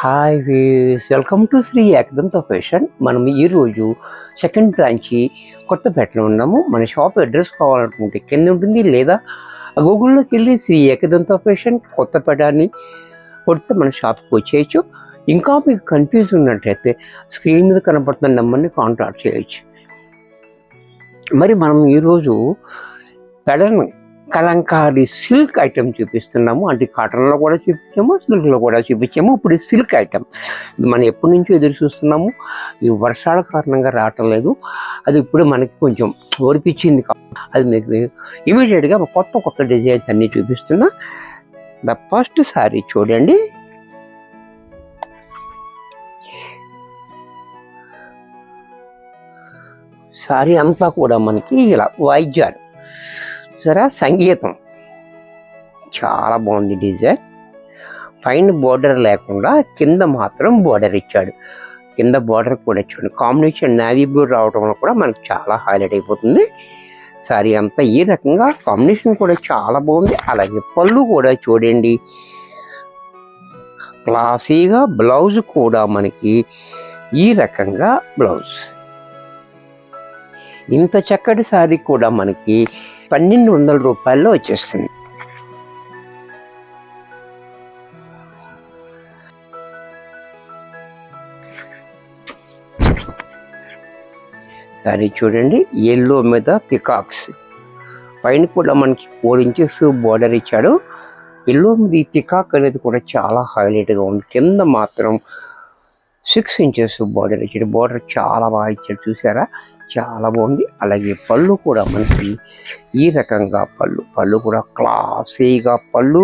Hi వీస్ welcome to Sri Ekadanta fashion. మనం ఈరోజు సెకండ్ బ్రాంచి కొత్తపేటలో ఉన్నాము. మన షాప్ అడ్రస్ కావాలనుకుంటే కింద ఉంటుంది, లేదా గూగుల్లోకి వెళ్ళి శ్రీ ఏకదంత ఫ్యాషన్ కొత్తపేట అని కొడితే మన షాప్కి వచ్చేయచ్చు. ఇంకా మీకు కన్ఫ్యూజ్ ఉన్నట్టయితే స్క్రీన్ మీద కనపడుతున్న నెంబర్ని కాంటాక్ట్ చేయొచ్చు. మరి మనం ఈరోజు పెడను కలంకారీ సిల్క్ ఐటెం చూపిస్తున్నాము. అంటే కాటన్లో కూడా చూపించాము, సిల్క్లో కూడా చూపించాము. ఇప్పుడు సిల్క్ ఐటెం మనం ఎప్పటి నుంచో ఎదురు చూస్తున్నాము. ఈ వర్షాల కారణంగా రావటం లేదు. అది ఇప్పుడు మనకి కొంచెం ఓడిపించింది. అది మీకు ఇమీడియట్గా కొత్త డిజైన్స్ అన్నీ చూపిస్తున్నా. ద ఫస్ట్ సారీ చూడండి. సారీ అంతా కూడా మనకి ఇలా వాయిద్యాలు సరే, సంగీతం చాలా బాగుంది డిజైన్. పైన బోర్డర్ లేకుండా కింద మాత్రం బోర్డర్ ఇచ్చాడు. కింద బోర్డర్ కూడా ఇచ్చాడు. కాంబినేషన్ నేవీ బ్లూ రావడం వల్ల కూడా మనకు చాలా హైలైట్ అయిపోతుంది. సారీ అంతా ఈ రకంగా కాంబినేషన్ కూడా చాలా బాగుంది. అలాగే పళ్ళు కూడా చూడండి, క్లాసీగా. బ్లౌజ్ కూడా మనకి ఈ రకంగా బ్లౌజ్. ఇంత చక్కటి సారీ కూడా మనకి 1200 రూపాయల్లో వచ్చేస్తుంది. సారీ చూడండి, ఎల్లో మీద పికాక్స్. పైన కూడా మనకి 4 ఇంచెస్ బోర్డర్ ఇచ్చాడు. ఎల్లో మీద ఈ పికాక్ అనేది కూడా చాలా హైలైట్గా ఉంది. కింద మాత్రం 6 ఇంచెస్ బోర్డర్ ఇచ్చాడు. బోర్డర్ చాలా బాగా ఇచ్చాడు, చూసారా, చాలా బాగుంది. అలాగే పళ్ళు కూడా మనకి ఈ రకంగా పళ్ళు కూడా క్లాసీగా పళ్ళు.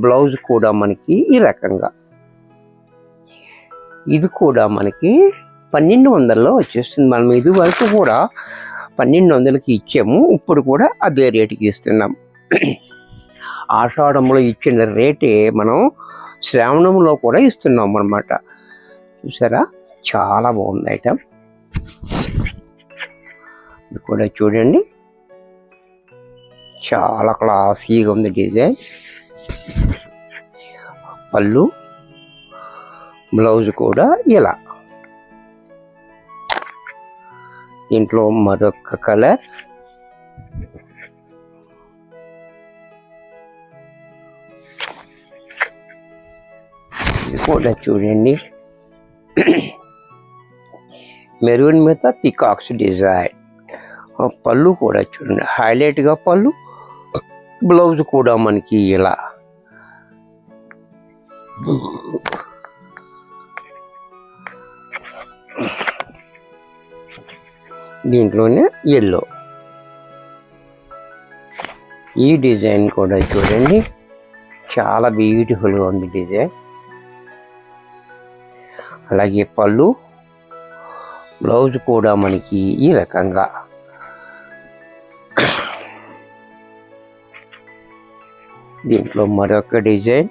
బ్లౌజ్ కూడా మనకి ఈ రకంగా. ఇది కూడా మనకి 1200లో వచ్చేస్తుంది. మనం ఇది వరకు కూడా 1200కి ఇచ్చాము. ఇప్పుడు కూడా అదే రేటుకి ఇస్తున్నాం. ఆషాఢంలో ఇచ్చిన రేటే మనం శ్రావణంలో కూడా ఇస్తున్నాం అన్నమాట. చూసారా, చాలా బాగుంది ఐటమ్. ఇది కూడా చూడండి, చాలా క్లాసీగా ఉంది డిజైన్. పళ్ళు, బ్లౌజ్ కూడా ఇలా. దీంట్లో మరొక కలర్. ఇది కూడా చూడండి, మెరూన్ మీద పికాక్స్ డిజైన్. పళ్ళు కూడా చూడండి, హైలైట్గా పళ్ళు. బ్లౌజ్ కూడా మనకి ఇలా. దీంట్లోనే ఎల్లో. ఈ డిజైన్ కూడా చూడండి, చాలా బ్యూటిఫుల్గా ఉంది డిజైన్. అలాగే పళ్ళు, బ్లౌజ్ కూడా మనకి ఈ రకంగా. దీంట్లో మరొక డిజైన్.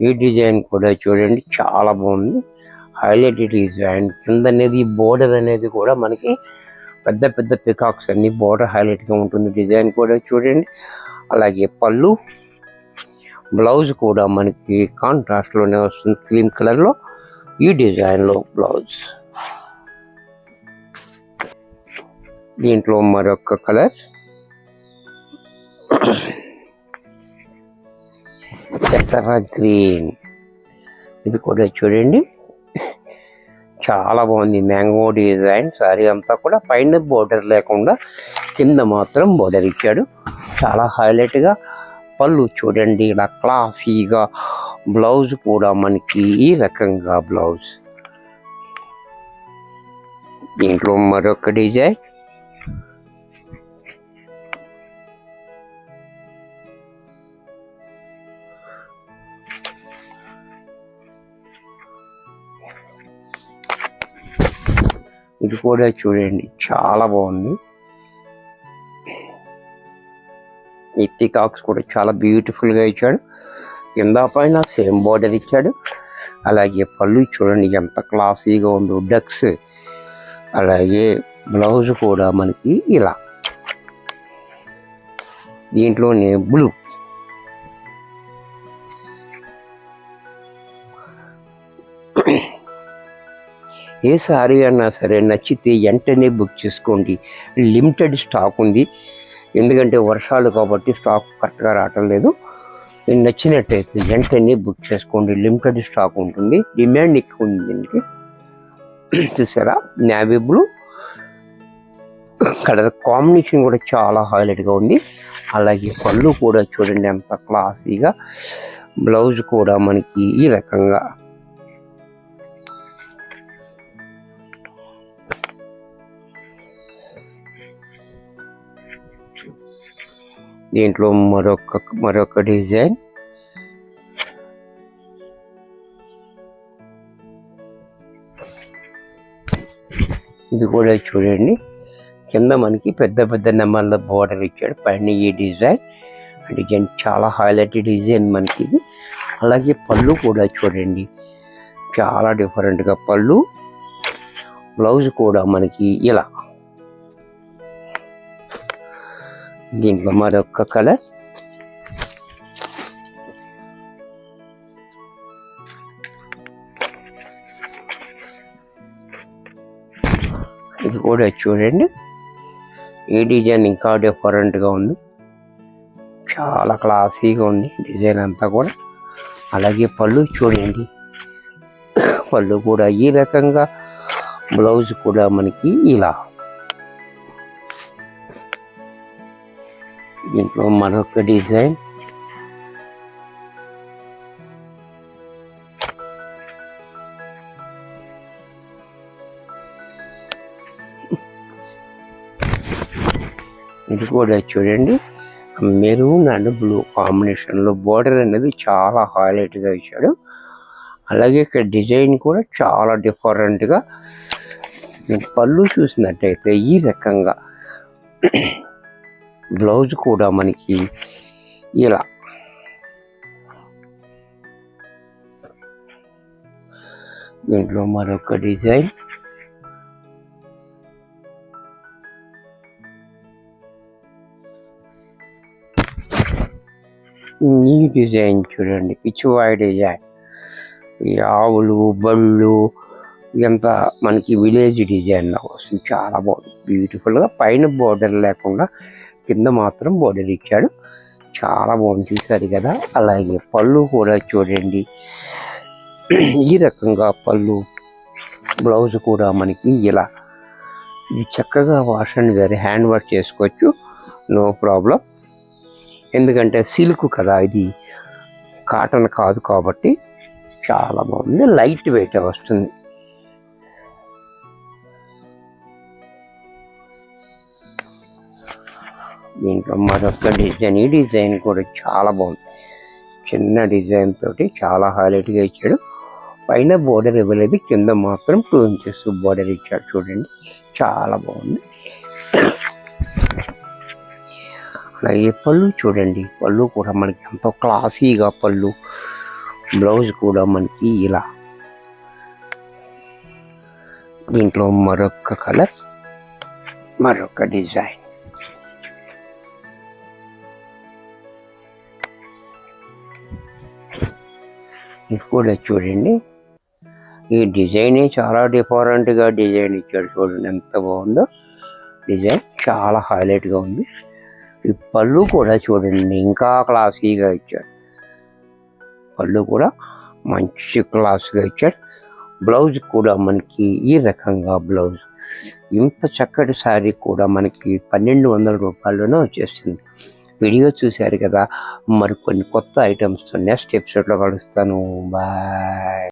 ఈ డిజైన్ కూడా చూడండి, చాలా బాగుంది, హైలైట్ డిజైన్. కింద అనేది బోర్డర్ అనేది కూడా మనకి పెద్ద పికాక్స్ అన్ని బోర్డర్ హైలైట్గా ఉంటుంది. డిజైన్ కూడా చూడండి. అలాగే పళ్ళు, బ్లౌజ్ కూడా మనకి కాంట్రాస్ట్లోనే వస్తుంది, క్రీమ్ కలర్లో. ఈ డిజైన్లో బ్లౌజ్. దీంట్లో మరొక కలర్, ఎర్ర గ్రీన్. ఇది కూడా చూడండి, చాలా బాగుంది, మ్యాంగో డిజైన్. సారీ అంతా కూడా పైన బోర్డర్ లేకుండా కింద మాత్రం బోర్డర్ ఇచ్చాడు, చాలా హైలైట్గా. పళ్ళు చూడండి, ఇలా క్లాసీగా. బ్లౌజ్ కూడా మనకి ఈ రకంగా బ్లౌజ్. దీంట్లో మరొక డిజైన్. ఇది కూడా చూడండి, చాలా బాగుంది. ఈ పికాక్స్ కూడా చాలా బ్యూటిఫుల్గా ఇచ్చాడు. కింద పైన సేమ్ బోర్డర్ ఇచ్చాడు. అలాగే పళ్ళు చూడండి ఎంత క్లాసీగా ఉందో, డక్స్. అలాగే బ్లౌజ్ కూడా మనకి ఇలా. దీంట్లోనే బ్లూ, ఏ సారీ అన్నా సరే నచ్చితే వెంటనే బుక్ చేసుకోండి. లిమిటెడ్ స్టాక్ ఉంది, ఎందుకంటే వర్షాలు కాబట్టి స్టాక్ కరెక్ట్గా రావటం లేదు. నచ్చినట్టయితే వెంటనే బుక్ చేసుకోండి, లిమిటెడ్ స్టాక్ ఉంటుంది, డిమాండ్ ఎక్కువ ఉంది దీనికి. చూసారా, నేవీ బ్లూ కలర్ కాంబినేషన్ కూడా చాలా హైలైట్గా ఉంది. అలాగే పళ్ళు కూడా చూడండి ఎంత క్లాసీగా, బ్లౌజ్ కూడా మనకి ఈ రకంగా దీంట్లో మరొక డిజైన్. ఇది కూడా చూడండి, కింద మనకి పెద్ద పెద్ద నెంబర్ల బోర్డర్ ఇచ్చాడు, పైన ఈ డిజైన్ చాలా హైలైట్ డిజైన్ మనకి ఇది. అలాగే పళ్ళు కూడా చూడండి చాలా డిఫరెంట్గా పళ్ళు, బ్లౌజ్ కూడా మనకి ఇలా. దీంట్లో మరొక కలర్, ఇది కూడా చూడండి, ఈ డిజైన్ ఇంకా డిఫరెంట్గా ఉంది, చాలా క్లాసీగా ఉంది డిజైన్ అంతా కూడా. అలాగే పళ్ళు చూడండి, పళ్ళు కూడా ఈ రకంగా, బ్లౌజ్ కూడా మనకి ఇలా. దీంట్లో మరొక డిజైన్, ఇది కూడా చూడండి, మెరూన్ అండ్ బ్లూ కాంబినేషన్లో బోర్డర్ అనేది చాలా హైలైట్గా ఇచ్చాడు. అలాగే ఇక్కడ డిజైన్ కూడా చాలా డిఫరెంట్గా. పళ్ళు చూసినట్టయితే ఈ రకంగా, బ్లౌజ్ కూడా మనకి ఇలా. దీంట్లో మరొక డిజైన్, ఈ డిజైన్ చూడండి, పిచ్చివాయి డిజైన్, ఈ ఆవులు బళ్ళు ఇదంతా మనకి విలేజ్ డిజైన్ వస్తుంది, చాలా బాగుంది బ్యూటిఫుల్గా. పైన బోర్డర్ లేకుండా కింద మాత్రం బోర్డర్ ఇచ్చాడు, చాలా బాగుంది, చూసారు కదా. అలాగే పళ్ళు కూడా చూడండి ఈ రకంగా పళ్ళు, బ్లౌజ్ కూడా మనకి ఇలా. ఇది చక్కగా wash and wear hand wash చేసుకోవచ్చు, నో ప్రాబ్లం. ఎందుకంటే సిల్క్ కదా, ఇది కాటన్ కాదు కాబట్టి చాలా బాగుంది, లైట్ వెయిట్ వస్తుంది. దీంట్లో మరొక డిజైన్, ఈ డిజైన్ కూడా చాలా బాగుంది, చిన్న డిజైన్ తోటి చాలా హైలైట్గా ఇచ్చాడు. పైన బోర్డర్ ఇవ్వలేదు, కింద మాత్రం 2 inches బోర్డర్ ఇచ్చాడు, చూడండి చాలా బాగుంది. అలాగే పళ్ళు చూడండి, పళ్ళు కూడా మనకి ఎంతో క్లాసీగా పళ్ళు, బ్లౌజ్ కూడా మనకి ఇలా. దీంట్లో మరొక కలర్, మరొక డిజైన్. ఇది కూడా చూడండి, ఈ డిజైన్ చాలా డిఫరెంట్గా డిజైన్ ఇచ్చాడు, చూడండి ఎంత బాగుందో డిజైన్, చాలా హైలైట్గా ఉంది. ఈ పళ్ళు కూడా చూడండి ఇంకా క్లాసీగా ఇచ్చాడు, పళ్ళు కూడా మంచి క్లాస్గా ఇచ్చాడు. బ్లౌజ్ కూడా మనకి ఈ రకంగా బ్లౌజ్. ఇంత చక్కటి శారీ కూడా మనకి 1200 రూపాయల్లోనే వచ్చేస్తుంది. వీడియో చూశారు కదా, మరి కొన్ని కొత్త ఐటమ్స్తో నెక్స్ట్ ఎపిసోడ్లో కలుస్తాను. బాయ్.